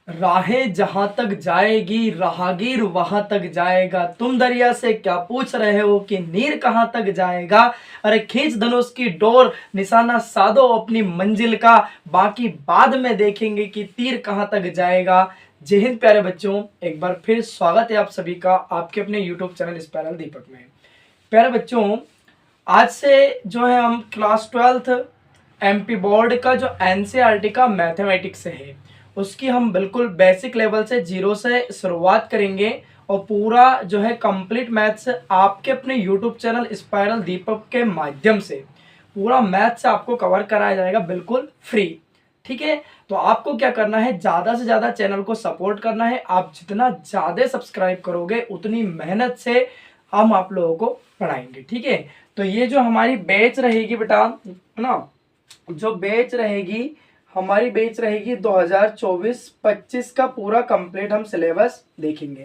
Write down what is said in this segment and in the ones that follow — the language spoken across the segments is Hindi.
राहें जहां तक जाएगी राहगीर वहां तक जाएगा। तुम दरिया से क्या पूछ रहे हो कि नीर कहां तक जाएगा। अरे खींच धनुष की डोर, निशाना साधो अपनी मंजिल का, बाकी बाद में देखेंगे कि तीर कहां तक जाएगा। जय हिंद प्यारे बच्चों, एक बार फिर स्वागत है आप सभी का आपके अपने यूट्यूब चैनल स्पाइरल दीपक में। प्यारे बच्चों, आज से जो है हम क्लास 12th एमपी बोर्ड का जो एनसीईआरटी का मैथमेटिक्स है उसकी हम बिल्कुल बेसिक लेवल से जीरो से शुरुआत करेंगे और पूरा जो है कंप्लीट मैथ्स आपके अपने यूट्यूब चैनल स्पाइरल दीपक के माध्यम से पूरा मैथ्स आपको कवर कराया जाएगा बिल्कुल फ्री। ठीक है, तो आपको क्या करना है, ज़्यादा से ज़्यादा चैनल को सपोर्ट करना है। आप जितना ज़्यादा सब्सक्राइब करोगे उतनी मेहनत से हम आप लोगों को पढ़ाएंगे। ठीक है, तो ये जो हमारी बैच रहेगी बेटा, है ना, जो बैच रहेगी हमारी बैच रहेगी 2024-25 का पूरा कंप्लीट हम सिलेबस देखेंगे,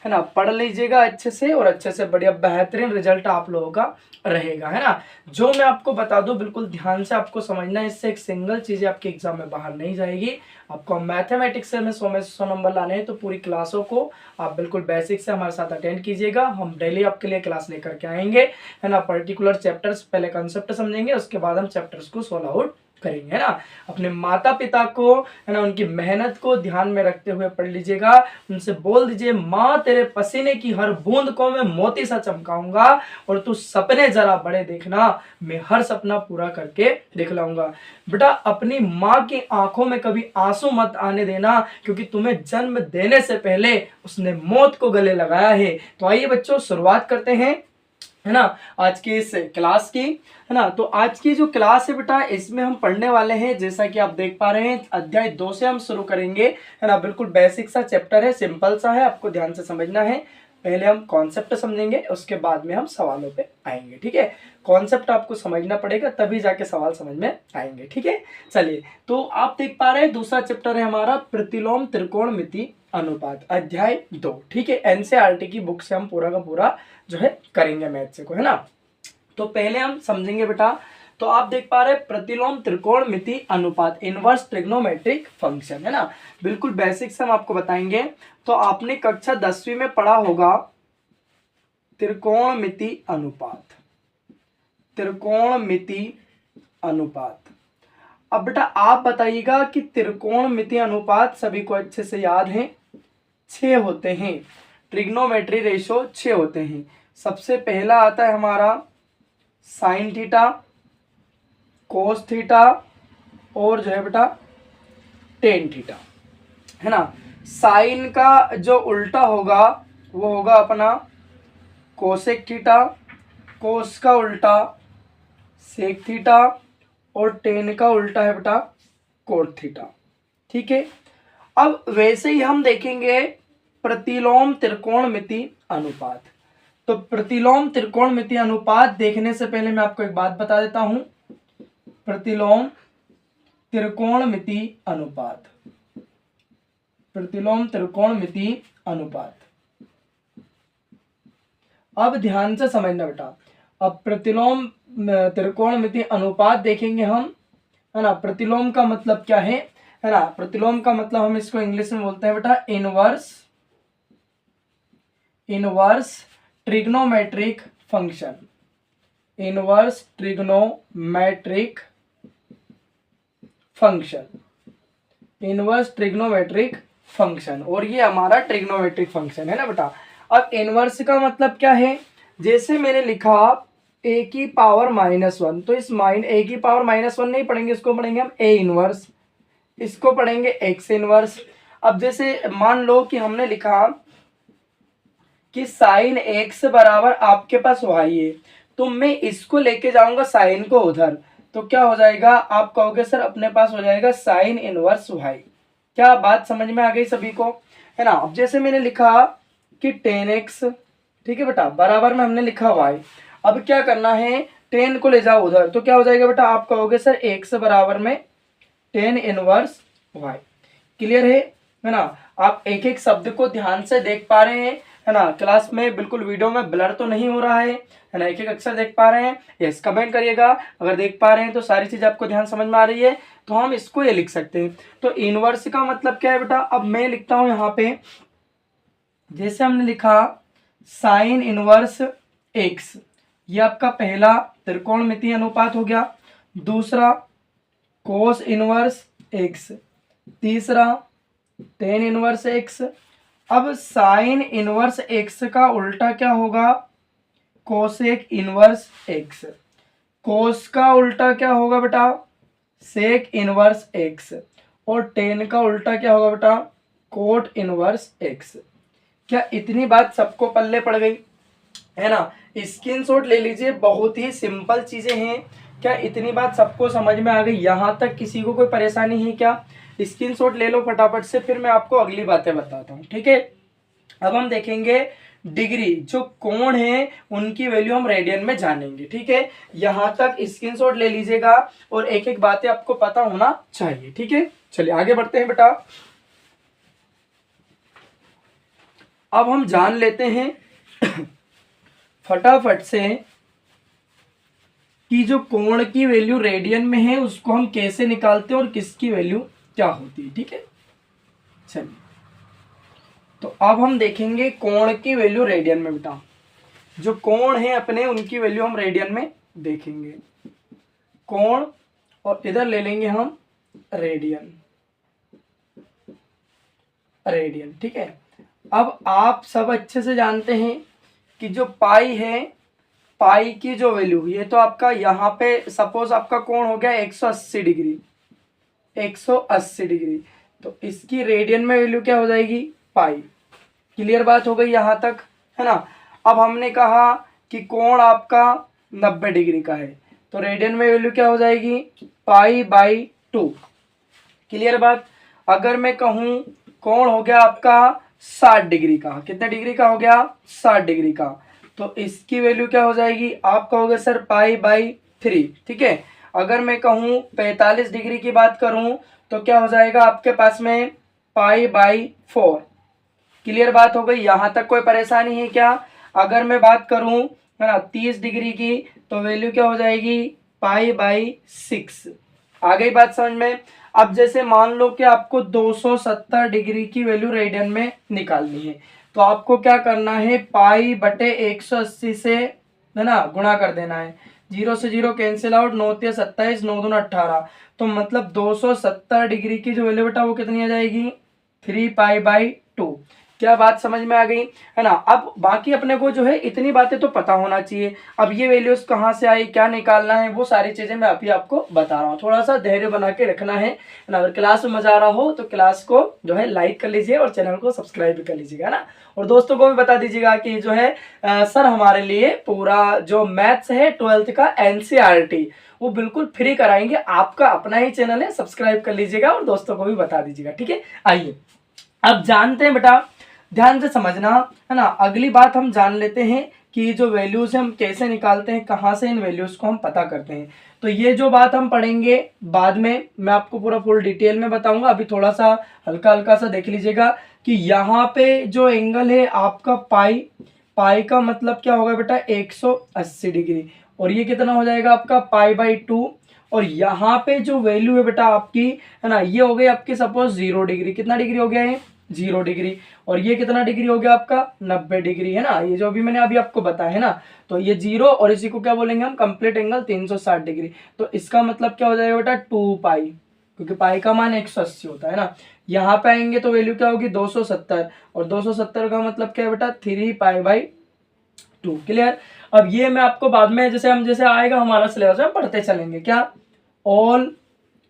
है ना। पढ़ लीजिएगा अच्छे से और अच्छे से बढ़िया बेहतरीन रिजल्ट आप लोगों का रहेगा, है ना। जो मैं आपको बता दूं बिल्कुल ध्यान से आपको समझना है, इससे एक सिंगल चीज़ आपके एग्जाम में बाहर नहीं जाएगी। आपको मैथमेटिक्स से 100 में 100 नंबर लाने हैं तो पूरी क्लासों को आप बिल्कुल बेसिक से हमारे साथ अटेंड कीजिएगा। हम डेली आपके लिए क्लास लेकर के आएंगे, है ना। पर्टिकुलर चैप्टर्स पहले कंसेप्ट समझेंगे, उसके बाद हम चैप्टर्स को सोल्व आउट करेंगे, है ना। अपने माता पिता को, है ना, उनकी मेहनत को ध्यान में रखते हुए पढ़ लीजिएगा। उनसे बोल दीजिए, माँ तेरे पसीने की हर बूंद को मैं मोती सा चमकाऊंगा और तू सपने जरा बड़े देखना, मैं हर सपना पूरा करके दिखलाऊंगा। बेटा अपनी माँ की आंखों में कभी आंसू मत आने देना, क्योंकि तुम्हें जन्म देने से पहले उसने मौत को गले लगाया है। तो आइए बच्चों शुरुआत करते हैं, है ना, आज की इस क्लास की, है ना। तो आज की जो क्लास है बेटा इसमें हम पढ़ने वाले हैं, जैसा कि आप देख पा रहे हैं अध्याय 2 से हम शुरू करेंगे, है ना। बिल्कुल बेसिक सा चैप्टर है, सिंपल सा है, आपको ध्यान से समझना है। पहले हम कॉन्सेप्ट समझेंगे, उसके बाद में हम सवालों पे आएंगे। ठीक है, कॉन्सेप्ट आपको समझना पड़ेगा तभी जाके सवाल समझ में आएंगे। ठीक है, चलिए तो आप देख पा रहे हैं दूसरा चैप्टर है हमारा प्रतिलोम त्रिकोणमिति अनुपात, अध्याय 2। ठीक है, एनसीईआरटी की बुक से हम पूरा का पूरा जो है करेंगे मैथ्स को, है ना। तो पहले हम समझेंगे बेटा, तो आप देख पा रहे हैं प्रतिलोम त्रिकोणमिति अनुपात, इनवर्स ट्रिग्नोमेट्रिक फंक्शन, है ना। बिल्कुल बेसिक से हम आपको बताएंगे। तो आपने कक्षा 10वीं में पढ़ा होगा त्रिकोणमिति अनुपात, त्रिकोणमिति अनुपात। अब बेटा आप बताइएगा कि त्रिकोणमिति अनुपात सभी को अच्छे से याद है, 6 होते हैं। ट्रिग्नोमेट्री रेशो 6 होते हैं। सबसे पहला आता है हमारा साइन थीटा, कोस थीटा और जो है बेटा टेन थीटा, है ना। साइन का जो उल्टा होगा वो होगा अपना कोसेक थीटा, कोस का उल्टा सेक थीटा और टेन का उल्टा है बेटा कोट थीटा। ठीक है, अब वैसे ही हम देखेंगे प्रतिलोम त्रिकोणमिति अनुपात। तो प्रतिलोम त्रिकोणमिति अनुपात देखने से पहले मैं आपको एक बात बता देता हूं, प्रतिलोम त्रिकोणमिति अनुपात, प्रतिलोम त्रिकोणमिति अनुपात। अब ध्यान से समझना बेटा, अब प्रतिलोम त्रिकोणमिति अनुपात देखेंगे हम, है ना। प्रतिलोम का मतलब क्या है ना, प्रतिलोम का मतलब हम इसको इंग्लिश में बोलते हैं बेटा inverse, inverse trigonometric function, inverse trigonometric function, inverse trigonometric function. और ये हमारा ट्रिग्नोमेट्रिक फंक्शन है ना बेटा। अब इनवर्स का मतलब क्या है, जैसे मैंने लिखा ए की पावर -1, तो इस ए की पावर -1 नहीं पढ़ेंगे, इसको पढ़ेंगे हम ए इनवर्स, इसको पढ़ेंगे एक्स इनवर्स। अब जैसे मान लो कि हमने लिखा कि साइन एक्स बराबर आपके पास वाई है, तो मैं इसको लेके जाऊंगा साइन को उधर, तो क्या हो जाएगा, आप कहोगे सर अपने पास हो जाएगा साइन इनवर्स वाई। क्या बात समझ में आ गई सभी को, है ना। अब जैसे मैंने लिखा कि 10x, ठीक है बेटा, बराबर में हमने लिखा y, अब क्या करना है 10 को ले जाओ उधर, तो क्या हो जाएगा बेटा, आप कहोगे सर x बराबर में 10 इनवर्स y। क्लियर है ना। आप एक एक शब्द को ध्यान से देख पा रहे हैं, है ना। क्लास में बिल्कुल वीडियो में ब्लर तो नहीं हो रहा है ना, एक एक अक्षर देख पा रहे हैं। यस, कमेंट करिएगा अगर देख पा रहे हैं तो सारी चीज आपको ध्यान समझ में आ रही है। तो हम इसको ये लिख सकते हैं। तो इनवर्स का मतलब क्या है बेटा, अब मैं लिखता हूं यहाँ पे, जैसे हमने लिखा साइन इनवर्स एक्स, ये आपका पहला त्रिकोणमितीय अनुपात हो गया। दूसरा कोस इनवर्स एक्स, तीसरा टेन इनवर्स एक्स। अब साइन इनवर्स एक्स का उल्टा क्या होगा, कोसेक इनवर्स एक्स। कोस का उल्टा क्या होगा बेटा, सेक इनवर्स एक्स। और टेन का उल्टा क्या होगा बेटा, कोट इनवर्स एक्स। क्या इतनी बात सबको पल्ले पड़ गई है ना? स्क्रीनशॉट ले लीजिए, बहुत ही सिंपल चीजें हैं। क्या इतनी बात सबको समझ में आ गई? यहाँ तक किसी को कोई परेशानी है क्या? स्क्रीनशॉट ले लो फटाफट से, फिर मैं आपको अगली बातें बताता हूँ, ठीक है। अब हम देखेंगे डिग्री, जो कोण है उनकी वैल्यू हम रेडियन में जानेंगे, ठीक है। यहाँ तक स्क्रीनशॉट ले लीजिएगा और एक एक बातें आपको पता होना चाहिए, ठीक है। चलिए आगे बढ़ते हैं बेटा। अब हम जान लेते हैं फटाफट से कि जो कोण की वैल्यू रेडियन में है उसको हम कैसे निकालते हैं और किसकी वैल्यू क्या होती है, ठीक है। चलिए, तो अब हम देखेंगे कोण की वैल्यू रेडियन में बेटा। जो कोण है अपने, उनकी वैल्यू हम रेडियन में देखेंगे। कोण, और इधर ले लेंगे हम रेडियन, रेडियन, ठीक है। अब आप सब अच्छे से जानते हैं कि जो पाई है, पाई की जो वैल्यू, ये तो आपका यहाँ पे सपोज आपका कोण हो गया 180 डिग्री, 180 डिग्री, तो इसकी रेडियन में वैल्यू क्या हो जाएगी, पाई। क्लियर बात हो गई यहाँ तक, है ना। अब हमने कहा कि कोण आपका 90 डिग्री का है, तो रेडियन में वैल्यू क्या हो जाएगी, पाई बाई 2। क्लियर बात। अगर मैं कहूँ कोण हो गया आपका 60 डिग्री का, कितने डिग्री का हो गया, 60 डिग्री का, तो इसकी वैल्यू क्या हो जाएगी, आप कहोगे सर पाई बाई 3, ठीक है। अगर मैं कहूँ 45 डिग्री की बात करूँ तो क्या हो जाएगा आपके पास में, पाई बाई 4। क्लियर बात हो गई, यहाँ तक कोई परेशानी है क्या? अगर मैं बात करूँ, है ना, 30 डिग्री की, तो वैल्यू क्या हो जाएगी, पाई बाई 6। आ गई बात समझ में? अब जैसे मान लो कि आपको 270 डिग्री की वैल्यू रेडियन में निकालनी है, तो आपको क्या करना है, पाई बटे 180 से, है ना, गुणा कर देना है। 0 से 0 कैंसिल आउट, 9 तिया 27, 9 दूना 18, तो मतलब 270 डिग्री की जो वैल्यू बेटा वो कितनी आ जाएगी, 3 पाई बाई 2। क्या बात समझ में आ गई, है ना। अब बाकी अपने को जो है इतनी बातें तो पता होना चाहिए। अब ये वैल्यूज कहाँ से आई, क्या निकालना है, वो सारी चीजें मैं अभी आपको बता रहा हूँ। थोड़ा सा धैर्य बना के रखना है ना। अगर क्लास में मजा आ रहा हो तो क्लास को जो है लाइक कर लीजिए और चैनल को सब्सक्राइब भी कर लीजिएगा ना। और दोस्तों को भी बता दीजिएगा कि जो है सर हमारे लिए पूरा जो मैथ्स है 12th का NCERT वो बिल्कुल फ्री कराएंगे। आपका अपना ही चैनल है, सब्सक्राइब कर लीजिएगा और दोस्तों को भी बता दीजिएगा, ठीक है। आइए अब जानते हैं बेटा, ध्यान से समझना, है ना। अगली बात हम जान लेते हैं कि जो वैल्यूज हम कैसे निकालते हैं, कहाँ से इन वैल्यूज को हम पता करते हैं। तो ये जो बात हम पढ़ेंगे बाद में, मैं आपको पूरा फुल डिटेल में बताऊंगा। अभी थोड़ा सा हल्का हल्का सा देख लीजिएगा कि यहाँ पे जो एंगल है आपका पाई, पाई का मतलब क्या होगा बेटा, 180 डिग्री, और ये कितना हो जाएगा आपका पाई बाई 2। और यहाँ पे जो वैल्यू है बेटा आपकी, है ना, ये हो गई आपकी सपोज 0 डिग्री। कितना डिग्री हो गया है, 0 डिग्री। और ये कितना डिग्री हो गया आपका, 90 डिग्री, है ना। ये जो अभी मैंने अभी आपको बताया है ना, तो ये 0 और इसी को क्या बोलेंगे हम, कंप्लीट एंगल 360 डिग्री। तो इसका मतलब क्या हो जाएगा बेटा, 2 पाई, क्योंकि पाई का मान 180 होता है ना। यहाँ पे आएंगे तो वैल्यू क्या होगी, 270, और 270 का मतलब क्या है बेटा, 3 पाई बाई 2। क्लियर। अब ये मैं आपको बाद में जैसे आएगा हमारा सिलेबस में पढ़ते चलेंगे। क्या, ऑल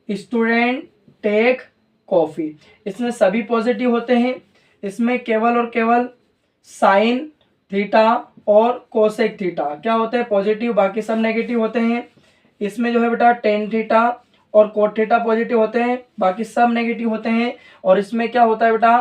स्टूडेंट टेक कॉफी, इसमें सभी पॉजिटिव होते हैं। इसमें केवल और केवल साइन थीटा और कोसेक थीटा क्या होते हैं, पॉजिटिव, बाकी सब नेगेटिव होते हैं। इसमें जो है बेटा टेन थीटा और कोट थीटा पॉजिटिव होते हैं, बाकी सब नेगेटिव होते हैं। और इसमें क्या होता है बेटा,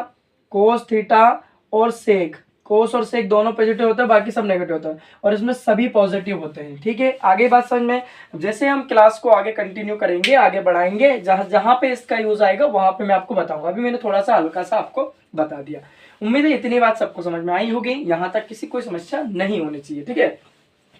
कोस थीटा और सेक, कोस और सेक दोनों पॉजिटिव होता है, बाकी सब नेगेटिव होता है। और इसमें सभी पॉजिटिव होते हैं, ठीक है। आगे बात समझ में, जैसे हम क्लास को आगे कंटिन्यू करेंगे, आगे बढ़ाएंगे, जहां पे इसका यूज आएगा वहां पे मैं आपको बताऊंगा। अभी मैंने थोड़ा सा हल्का सा आपको बता दिया। उम्मीद है इतनी बात सबको समझ में आई होगी, यहाँ तक किसी कोई समस्या नहीं होनी चाहिए, ठीक है।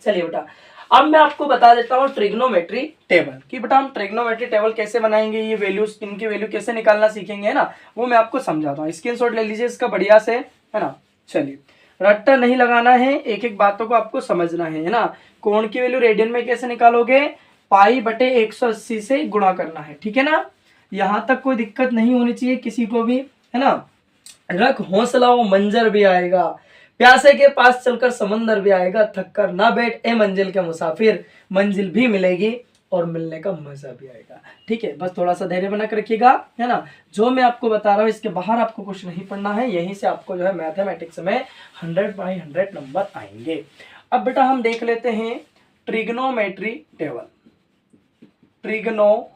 चलिए बेटा, अब मैं आपको बता देता हूँ ट्रिग्नोमेट्री टेबल कि बेटा हम ट्रिग्नोमेट्री टेबल कैसे बनाएंगे, ये वैल्यूज, इनकी वैल्यू कैसे निकालना सीखेंगे, है ना, वो मैं आपको समझाता हूँ। स्क्रीनशॉट ले लीजिए इसका बढ़िया से, है ना। चलिए, रट्टा नहीं लगाना है, एक एक बातों को आपको समझना है ना। कोण की वैल्यू रेडियन में कैसे निकालोगे, पाई बटे 180 से गुणा करना है, ठीक है ना। यहाँ तक कोई दिक्कत नहीं होनी चाहिए किसी को भी, है ना। रख हौसला वो मंजर भी आएगा, प्यासे के पास चलकर समंदर भी आएगा, थक कर ना बैठ ए मंजिल के मुसाफिर, मंजिल भी मिलेगी और मिलने का मजा भी आएगा। ठीक है, बस थोड़ा सा धैर्य बना कर रखिएगा, है ना। जो मैं आपको बता रहा हूँ इसके बाहर आपको कुछ नहीं पढ़ना है, यहीं से आपको जो है मैथमेटिक्स में 100/100 नंबर आएंगे। अब बेटा हम देख लेते हैं ट्रिग्नोमेट्री टेबल। ट्रिग्नोमेट्री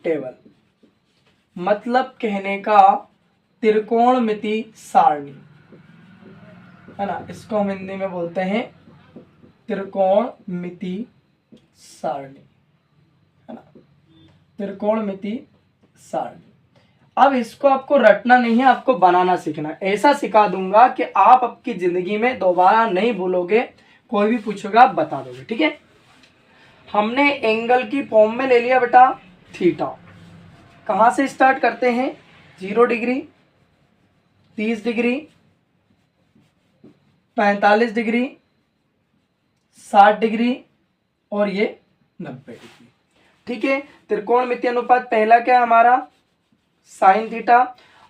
टेबल मतलब कहने का त्रिकोणमिति सारणी, है ना। इसको हम हिंदी में बोलते हैं त्रिकोणमिति सारणी, है ना, त्रिकोणमिति सारणी। अब इसको आपको रटना नहीं है, आपको बनाना सीखना है। ऐसा सिखा दूंगा कि आप आपकी जिंदगी में दोबारा नहीं भूलोगे, कोई भी पूछेगा आप बता दोगे, ठीक है। हमने एंगल की फॉर्म में ले लिया बेटा थीटा। कहाँ से स्टार्ट करते हैं, 0 डिग्री, 30 डिग्री, 45 डिग्री, 60 डिग्री और ये 90 डिग्री, ठीक है। त्रिकोणमितीय अनुपात पहला क्या है हमारा, साइन थीटा।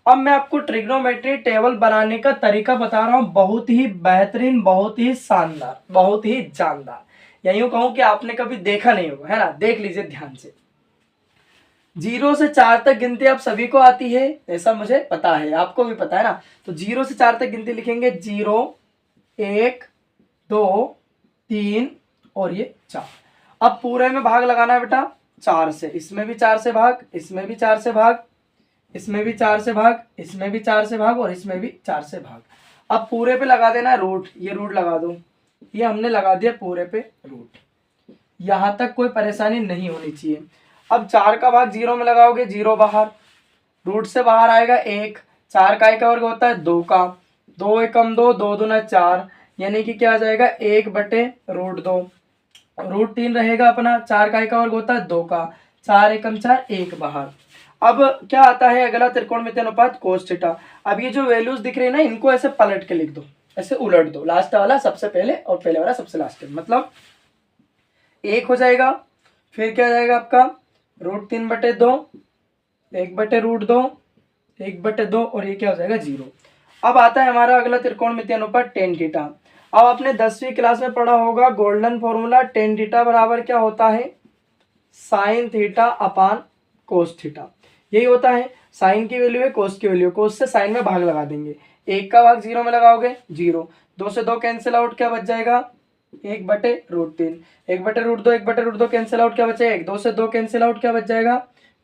अब मैं आपको ट्रिग्नोमेट्री टेबल बनाने का तरीका बता रहा हूं, बहुत ही बेहतरीन, बहुत ही शानदार, बहुत ही जानदार, या यूं कहूं कि आपने कभी देखा नहीं होगा, है ना। देख लीजिए ध्यान से। 0 से 4 तक गिनती आप सभी को आती है, ऐसा मुझे पता है, आपको भी पता है ना। तो 0 से 4 तक गिनती लिखेंगे, 0, 1, 2, 3 और ये 4। अब पूरे में भाग लगाना है बेटा 4 से, इसमें भी 4 से भाग, इसमें भी 4 से भाग, इसमें भी 4 से भाग, इसमें भी 4 से भाग और इसमें भी 4 से भाग। अब पूरे पे लगा देना है रूट, ये रूट लगा दो, ये हमने लगा दिया पूरे पे रूट। यहां तक कोई परेशानी नहीं होनी चाहिए। अब 4 का भाग 0 में लगाओगे, 0 बाहर, रूट से बाहर आएगा 1, 4 का 1 वर्ग होता है 2 का, 2 एकम 2, 2 दूना 4, यानी कि क्या आ जाएगा 1/√2। √3 रहेगा अपना, 4 का 1 वर्ग होता है 2 का, 4 एकम 4, 1 बाहर। अब क्या आता है अगला, त्रिकोणमितीय अनुपात कोस थीटा। अब ये जो वैल्यूज दिख रही है ना, इनको ऐसे पलट के लिख दो, ऐसे उलट दो, लास्ट वाला सबसे पहले और पहले वाला सबसे लास्ट में, मतलब 1 हो जाएगा। फिर क्या आ जाएगा आपका √3/2, 1/√2, 1/2 और ये क्या हो जाएगा 0। अब आता है हमारा अगला त्रिकोणमितीय अनुपात टेन थीटा। अब आपने 10वीं क्लास में पढ़ा होगा गोल्डन फॉर्मूला, टेन थीटा बराबर क्या होता है, sine theta upon cos theta. यही होता है, साइन की वैल्यू है, कोस की वैल्यू, कोस से साइन में भाग लगा देंगे। 1 का भाग 0 में लगाओगे 0, 2 से 2 कैंसिल आउट, क्या बच जाएगा 1/√3, 1/√2, 1/√2 कैंसिल आउट, क्या बचेगा 1, 2 से 2 कैंसिल आउट, क्या बच जाएगा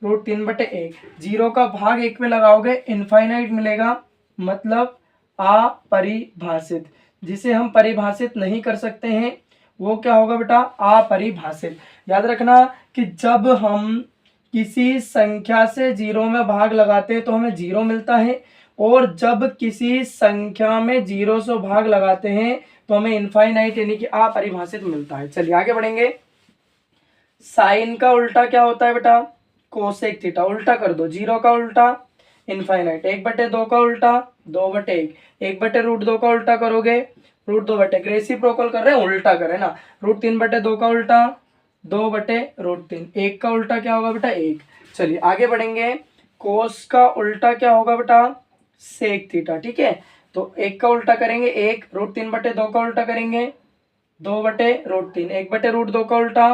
√3/1। 0 का भाग 1 में लगाओगे इनफाइनाइट मिलेगा, मतलब अपरिभाषित। जिसे हम परिभाषित नहीं कर सकते हैं वो क्या होगा बेटा, अपरिभाषित। याद रखना कि जब हम किसी संख्या से 0 में भाग लगाते हैं तो हमें 0 मिलता है, और जब किसी संख्या में 0 से भाग लगाते हैं तो हमें इनफाइनाइट यानी कि अपरिभाषित मिलता है। चलिए आगे बढ़ेंगे। साइन का उल्टा क्या होता है बेटा, कोसेक थीटा। उल्टा कर दो, 0 का उल्टा इनफाइनाइट, 1/2 का उल्टा 2/1, 1/√2 का उल्टा करोगे √2/1, रेसिप्रोकल कर रहे हैं, उल्टा कर रहे हैं ना। √3/2 का उल्टा 2/√3, 1 का उल्टा क्या होगा बेटा 1। चलिए आगे बढ़ेंगे। कोस का उल्टा क्या होगा बेटा, सेक थीटा, ठीक है। तो 1 का उल्टा करेंगे 1, √3/2 का उल्टा करेंगे 2/√3, 1/√2 का उल्टा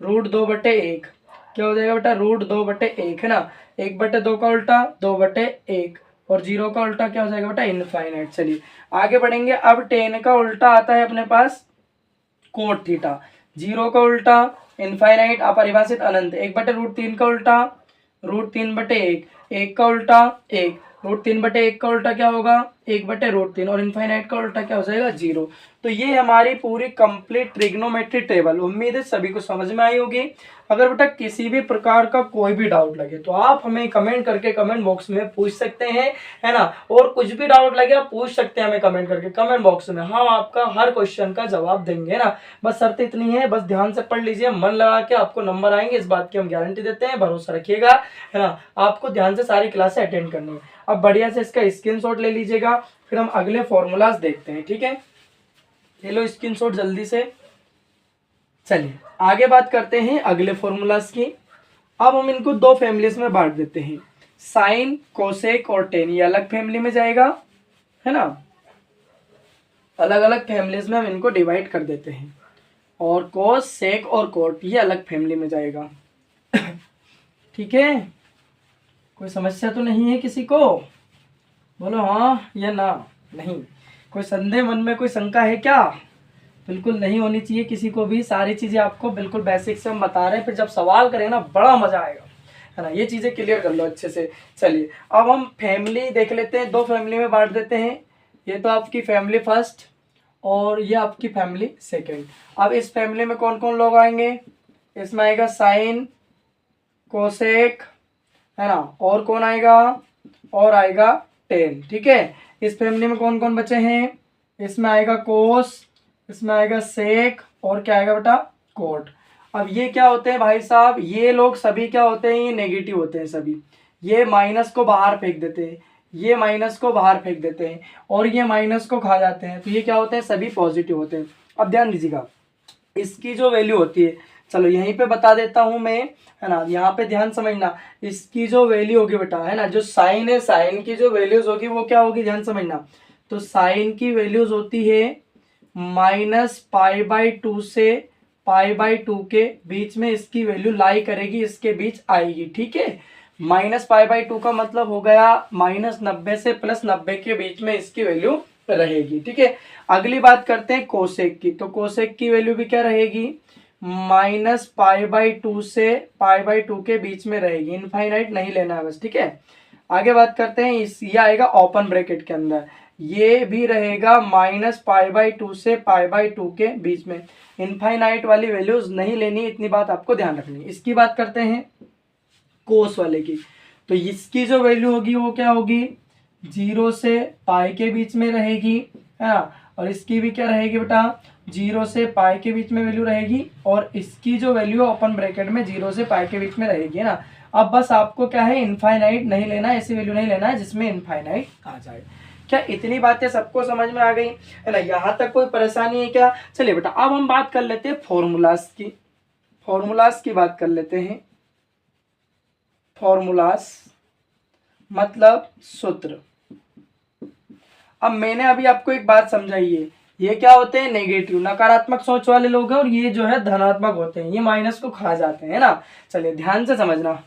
√2/1, क्या हो जाएगा बेटा √2/1, है ना। 1/2 का उल्टा 2/1 और 0 का उल्टा क्या हो जाएगा बेटा इनफाइनाइट। चलिए आगे बढ़ेंगे। अब 10 का उल्टा आता है अपने पास कोट थीटा। 0 का उल्टा इनफाइनाइट अपरिभाषित अनंत, 1/√3 का उल्टा √3/1, 1 का उल्टा 1, √3/1 का उल्टा क्या होगा 1/√3 और इनफाइनाइट का उल्टा क्या हो जाएगा 0। तो ये हमारी पूरी कंप्लीट ट्रिग्नोमेट्री टेबल, उम्मीद है सभी को समझ में आई होगी। अगर बेटा किसी भी प्रकार का कोई भी डाउट लगे तो आप हमें कमेंट करके कमेंट बॉक्स में पूछ सकते हैं, है ना। और कुछ भी डाउट लगे आप पूछ सकते हैं हमें कमेंट करके कमेंट बॉक्स में, हम आपका हर क्वेश्चन का जवाब देंगे ना। बस शर्त इतनी है, बस ध्यान से पढ़ लीजिए, मन लगा के आपको नंबर आएंगे, इस बात की हम गारंटी देते हैं, भरोसा रखिएगा, है ना। आपको ध्यान से सारी क्लासें अटेंड करनी है। अब बढ़िया से इसका स्क्रीनशॉट ले लीजिएगा, फिर हम अगले फॉर्मूलाज देखते हैं, ठीक है। ले लो स्क्रीनशॉट जल्दी से। चलिए आगे बात करते हैं अगले फॉर्मूलाज की। अब हम इनको दो फैमिलीज में बांट देते हैं, साइन, कोसेक और टेन, ये अलग फैमिली में जाएगा, है ना। अलग अलग फैमिलीज में हम इनको डिवाइड कर देते हैं, और कोस, सेक और कोट ये अलग फैमिली में जाएगा। ठीक है, कोई समस्या तो नहीं है किसी को? बोलो हाँ या ना। नहीं, कोई संदेह मन में, कोई शंका है क्या? बिल्कुल नहीं होनी चाहिए किसी को भी। सारी चीज़ें आपको बिल्कुल बेसिक से हम बता रहे हैं, फिर जब सवाल करें ना बड़ा मजा आएगा, है ना। ये चीज़ें क्लियर कर लो अच्छे से। चलिए अब हम फैमिली देख लेते हैं, दो फैमिली में बांट देते हैं। ये तो आपकी फैमिली फर्स्ट और ये आपकी फैमिली सेकेंड। अब इस फैमिली में कौन कौन लोग आएंगे? इसमें आएगा साइन, कोसेक, है ना, और कौन आएगा? और आएगा टेन। ठीक है, इस फैमिली में कौन कौन बचे हैं? इसमें आएगा कोस, इसमें आएगा सेक, और क्या आएगा बेटा? कोट। अब ये क्या होते हैं भाई साहब? ये लोग सभी क्या होते हैं? ये नेगेटिव होते हैं सभी। ये माइनस को बाहर फेंक देते हैं, ये माइनस को बाहर फेंक देते हैं, और ये माइनस को खा जाते हैं, तो ये क्या होते हैं? सभी पॉजिटिव होते हैं। अब ध्यान दीजिएगा, इसकी जो वैल्यू होती है, चलो यहीं पे बता देता हूं मैं, है ना। यहाँ पे ध्यान समझना, इसकी जो वैल्यू होगी बेटा, है ना, जो साइन है, साइन की जो वैल्यूज होगी वो क्या होगी? ध्यान समझना। तो साइन की वैल्यूज होती है -π/2 से π/2 के बीच में इसकी वैल्यू लाई करेगी, इसके बीच आएगी। ठीक है, -π/2 का मतलब हो गया -90 से +90 के बीच में इसकी वैल्यू रहेगी। ठीक है, अगली बात करते हैं कोसेक की। तो कोसेक की वैल्यू भी क्या रहेगी? -π/2 से π/2 के बीच में रहेगी, इनफाइनाइट नहीं लेना है बस। ठीक है, आगे बात करते हैं, इस ये आएगा ओपन ब्रैकेट के अंदर, ये भी रहेगा -π/2 से π/2 के बीच में, इनफाइनाइट वाली वैल्यूज नहीं लेनी, इतनी बात आपको ध्यान रखनी। इसकी बात करते हैं कोस वाले की। तो इसकी जो वैल्यू होगी वो क्या होगी? 0 से पाई के बीच में रहेगी, है ना। और इसकी भी क्या रहेगी बेटा? 0 से पाई के बीच में वैल्यू रहेगी, और इसकी जो वैल्यू ओपन ब्रैकेट में 0 से पाई के बीच में रहेगी, है ना। अब बस आपको क्या है? इनफाइनाइट नहीं लेना है, ऐसी वैल्यू नहीं लेना है जिसमें इनफाइनाइट आ जाए। क्या इतनी बातें सबको समझ में आ गई, है ना? यहाँ तक कोई परेशानी है क्या? चलिए बेटा अब हम बात कर लेते हैं फॉर्मूलाज की। फॉर्मूलाज की बात कर लेते हैं। फॉर्मूलाज मतलब सूत्र। अब मैंने अभी आपको एक बात समझाई है, ये क्या होते हैं? नेगेटिव, नकारात्मक सोच वाले लोग हैं, और ये जो है धनात्मक होते हैं, ये माइनस को खा जाते हैं, है ना। चलिए ध्यान से समझना।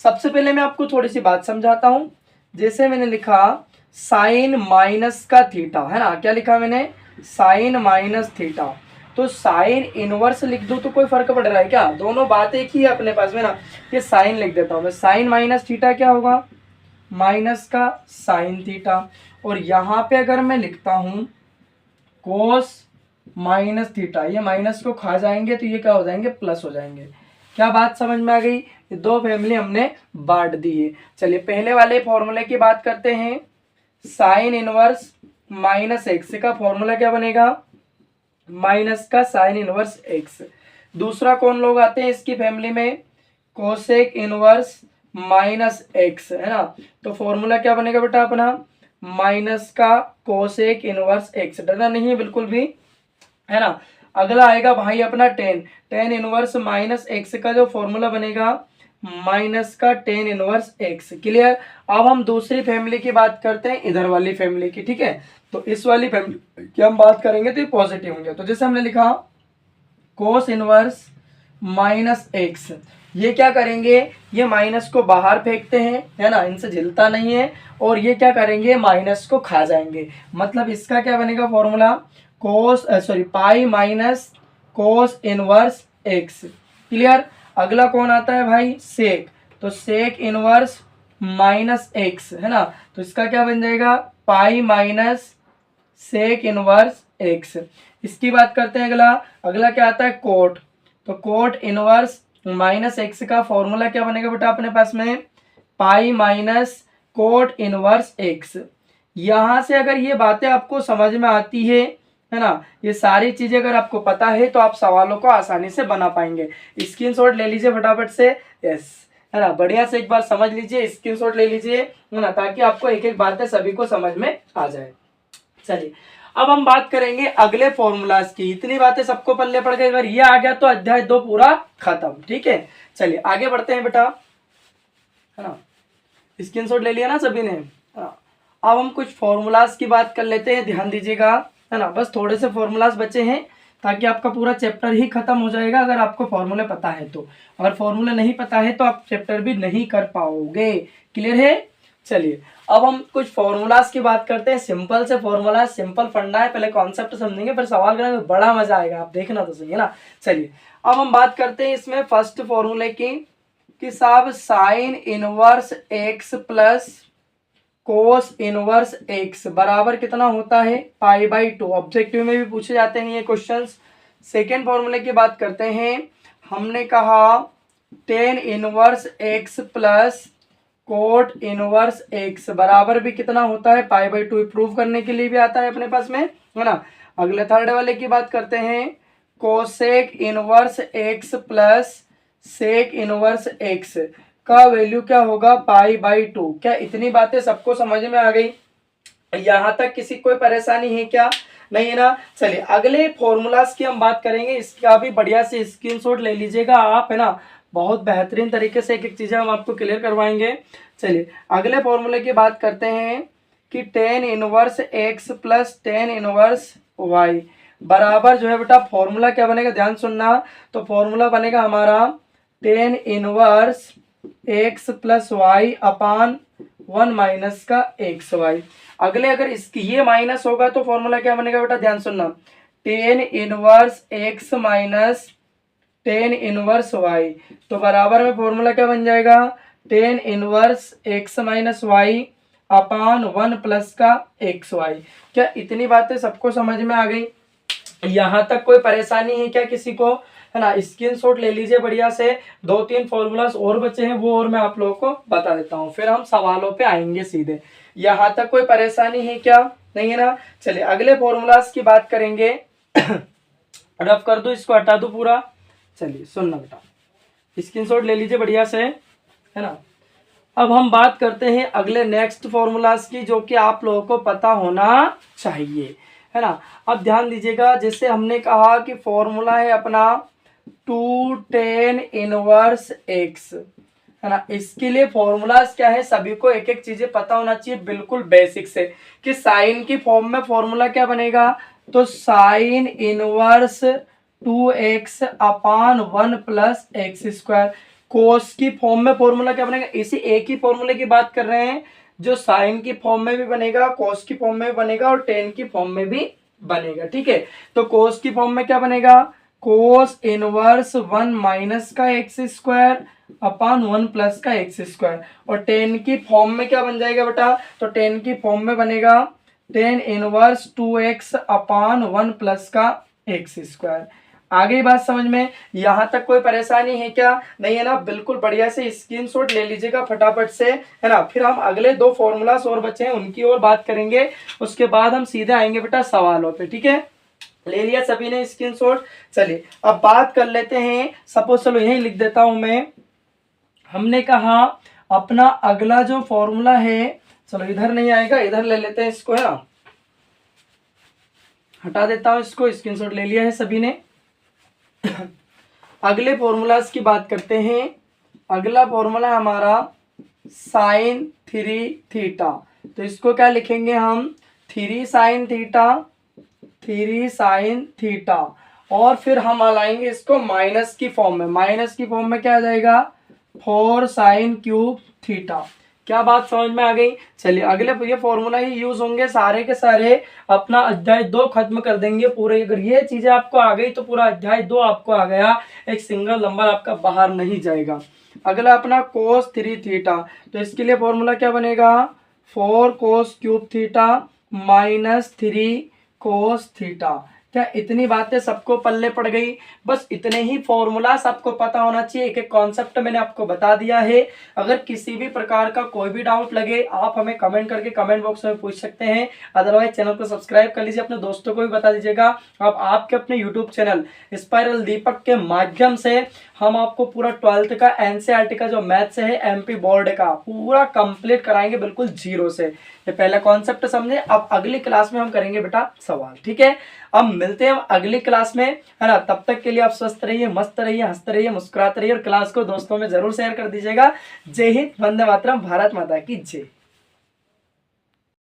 सबसे पहले मैं आपको थोड़ी सी बात समझाता हूं। जैसे मैंने लिखा साइन माइनस का थीटा, है ना। क्या लिखा मैंने? Sine minus theta. तो साइन इनवर्स लिख दूं तो कोई फर्क पड़ रहा है क्या? दोनों बात एक ही है अपने पास में ना। ये साइन लिख देता हूं मैं, साइन माइनस थीटा क्या होगा? माइनस का साइन थीटा। और यहाँ पे अगर मैं लिखता हूं कोस माइनस थीटा, ये माइनस को खा जाएंगे तो ये क्या हो जाएंगे? प्लस हो जाएंगे। क्या बात समझ में आ गई? ये दो फैमिली हमने बांट दी है। चलिए पहले वाले फॉर्मूले की बात करते हैं। साइन इनवर्स -x का फॉर्मूला क्या बनेगा? माइनस का साइन इनवर्स x। दूसरा कौन लोग आते हैं इसकी फैमिली में? कोसेक इनवर्स -x, है ना। तो फॉर्मूला क्या बनेगा बेटा अपना? माइनस का कोसेक इनवर्स x। डरना नहीं है बिल्कुल भी, है ना। अगला आएगा भाई अपना टेन इनवर्स -x का जो फॉर्मूला बनेगा माइनस का टेन इनवर्स x। क्लियर। अब हम दूसरी फैमिली की बात करते हैं, इधर वाली फैमिली की। ठीक है, तो इस वाली फैमिली की हम बात करेंगे तो ये पॉजिटिव होंगे। तो जैसे हमने लिखा कोस इनवर्स -x, ये क्या करेंगे? ये माइनस को बाहर फेंकते हैं, है ना, इनसे झिलता नहीं है, और ये क्या करेंगे? माइनस को खा जाएंगे। मतलब इसका क्या बनेगा formula? Pi minus cos inverse x। Clear. अगला कौन आता है भाई? सेक। तो सेक इनवर्स -x, है ना। तो इसका क्या बन जाएगा? Pi minus sec inverse x। इसकी बात करते हैं। अगला क्या आता है? कोट। तो कोट इनवर्स माइनस एक्स का फॉर्मूला क्या बनेगा बेटा अपने पास में, pi minus cot inverse x. यहाँ से अगर ये बातें आपको समझ में आती है ना, ये सारी चीजें अगर आपको पता है तो आप सवालों को आसानी से बना पाएंगे। स्क्रीनशॉट ले लीजिए फटाफट से, यस, है ना, बढ़िया से एक बार समझ लीजिए, स्क्रीनशॉट ले लीजिए, है ना, ताकि आपको एक एक बातें सभी को समझ में आ जाए। चलिए अब हम बात करेंगे अगले फॉर्मूलाज की। इतनी बातें सबको पल्ले पड़ गई, अगर ये आ गया तो अध्याय 2 पूरा खत्म। ठीक है, चलिए आगे बढ़ते हैं बेटा, है ना, स्क्रीनशॉट ले लिया ना सभी ने, है ना। अब हम कुछ फॉर्मूलाज की बात कर लेते हैं, ध्यान दीजिएगा, है ना, बस थोड़े से फॉर्मूलाज बचे हैं ताकि आपका पूरा चैप्टर ही खत्म हो जाएगा अगर आपको फॉर्मूले पता है तो। अगर फॉर्मूले नहीं पता है तो आप चैप्टर भी नहीं कर पाओगे। क्लियर है? चलिए अब हम कुछ फॉर्मूलाज की बात करते हैं। सिंपल से फॉर्मूला, सिंपल फंडा है, पहले कॉन्सेप्ट समझेंगे फिर सवाल करने में बड़ा मजा आएगा, आप देखना तो सही, है ना। चलिए अब हम बात करते हैं इसमें फर्स्ट फॉर्मूले की, कि साहब sine inverse x plus cos inverse x बराबर कितना होता है, पाई बाई 2। ऑब्जेक्टिव में भी पूछे जाते हैं ये क्वेश्चंस। सेकेंड फॉर्मूले की बात करते हैं, हमने कहा ten inverse x plus cot inverse x बराबर भी कितना होता है, पाई बाई 2। प्रूव करने के लिए भी आता है अपने पास में, है ना। अगले थर्ड वाले की बात करते हैं, cosec inverse x plus sec inverse x का वैल्यू क्या होगा, पाई बाई 2। क्या इतनी बातें सबको समझ में आ गई? यहाँ तक किसी कोई परेशानी है क्या? नहीं है ना। चलिए अगले फॉर्मूलाज की हम बात करेंगे, इसका भी बढ़िया से स्क्रीनशॉट ले लीजिएगा आप, है ना, बहुत बेहतरीन तरीके से एक एक चीजें हम आपको क्लियर करवाएंगे। चलिए अगले फॉर्मूले की बात करते हैं कि tan inverse x plus tan inverse y बराबर जो है बेटा, फॉर्मूला क्या बनेगा, ध्यान सुनना। तो फॉर्मूला बनेगा हमारा tan inverse x plus y upon 1 minus का एक्स वाई। अगले अगर इसकी ये माइनस होगा तो फॉर्मूला क्या बनेगा बेटा, ध्यान सुनना, tan inverse x minus tan inverse y. तो बराबर में फॉर्मूला क्या बन जाएगा, tan inverse x minus y upon 1 plus का एक्स वाई। क्या इतनी बातें सबको समझ में आ गई? यहाँ तक कोई परेशानी है क्या किसी को, है ना। स्क्रीनशॉट ले लीजिए बढ़िया से। 2-3 फॉर्मूलाज और बचे हैं, वो और मैं आप लोगों को बता देता हूँ, फिर हम सवालों पे आएंगे सीधे। यहाँ तक कोई परेशानी है क्या? नहीं है ना। चलिए अगले फॉर्मूलाज की बात करेंगे। रफ कर दो, इसको हटा दो पूरा। चलिए सुनना बेटा, स्क्रीनशॉट ले लीजिए बढ़िया से, है ना। अब हम बात करते हैं अगले नेक्स्ट फॉर्मूलाज की, जो कि आप लोगों को पता होना चाहिए, है ना। अब ध्यान दीजिएगा, जैसे हमने कहा कि फॉर्मूला है अपना 2 टेन इनवर्स एक्स, है ना। इसके लिए फॉर्मूलाज क्या है, सभी को एक एक चीजें पता होना चाहिए बिल्कुल बेसिक से, कि साइन की फॉर्म में फॉर्मूला क्या बनेगा, तो साइन इनवर्स 2x अपान 1 प्लस एक्स स्क्वायर। कोस की फॉर्म में फॉर्मूला क्या बनेगा, इसी एक ही फॉर्मूले की बात कर रहे हैं, जो साइन की फॉर्म में भी बनेगा, कोस की फॉर्म में भी बनेगा और टेन की फॉर्म में भी बनेगा। ठीक है, तो कोस की फॉर्म में क्या बनेगा, कोस इनवर्स 1 माइनस का एक्स स्क्वायर अपान 1 प्लस का एक्स स्क्वायर। और टेन की फॉर्म में क्या बन जाएगा बेटा, तो टेन की फॉर्म में बनेगा टेन इनवर्स 2x अपान 1 प्लस का एक्स स्क्वायर। आगे बात समझ में? यहाँ तक कोई परेशानी है क्या? नहीं है ना। बिल्कुल बढ़िया से स्क्रीनशॉट ले लीजिएगा फटाफट से, है ना। फिर हम अगले 2 फॉर्मूलास और बचे हैं, उनकी और बात करेंगे, उसके बाद हम सीधे आएंगे बेटा सवालों पे। ठीक है, ले लिया सभी ने स्क्रीनशॉट? चलिए अब बात कर लेते हैं। सपोज चलो यही लिख देता हूं मैं। हमने कहा अपना अगला जो फॉर्मूला है, चलो इधर नहीं आएगा, इधर ले लेते हैं इसको, है ना, हटा देता हूं इसको। स्क्रीनशॉट ले लिया है सभी ने। अगले फॉर्मूलाज की बात करते हैं। अगला फॉर्मूला हमारा साइन 3 थीटा। तो इसको क्या लिखेंगे हम, 3 साइन थीटा, 3 साइन थीटा। और फिर हम लाएंगे इसको माइनस की फॉर्म में। माइनस की फॉर्म में क्या आ जाएगा, 4 साइन क्यूब थीटा। क्या बात समझ में आ गई? चलिए अगले ये फॉर्मूला ही यूज होंगे सारे के सारे, अपना अध्याय 2 खत्म कर देंगे पूरे। अगर ये चीजें आपको आ गई तो पूरा अध्याय 2 आपको आ गया, एक सिंगल नंबर आपका बाहर नहीं जाएगा। अगला अपना कोस 3 थीटा। तो इसके लिए फॉर्मूला क्या बनेगा, 4 cos cube theta minus 3 cos theta. क्या इतनी बातें सबको पल्ले पड़ गई? बस इतने ही फॉर्मूलास आपको पता होना चाहिए, एक एक कॉन्सेप्ट मैंने आपको बता दिया है। अगर किसी भी प्रकार का कोई भी डाउट लगे आप हमें कमेंट करके कमेंट बॉक्स में पूछ सकते हैं। अदरवाइज चैनल को सब्सक्राइब कर लीजिए, अपने दोस्तों को भी बता दीजिएगा। अब आपके अपने यूट्यूब चैनल स्पाइरल दीपक के माध्यम से हम आपको पूरा 12th का एनसीईआरटी का जो मैथ्स है एमपी बोर्ड का पूरा कंप्लीट कराएंगे बिल्कुल जीरो से। ये पहला कॉन्सेप्ट समझे, अब अगली क्लास में हम करेंगे बेटा सवाल, ठीक है। अब मिलते हैं हम अगली क्लास में, है ना। तब तक के लिए आप स्वस्थ रहिए, मस्त रहिए, हंसते रहिए, मुस्कुराते रहिए और क्लास को दोस्तों में जरूर शेयर कर दीजिएगा। जय हिंद, वंदे मातरम, भारत माता की जय।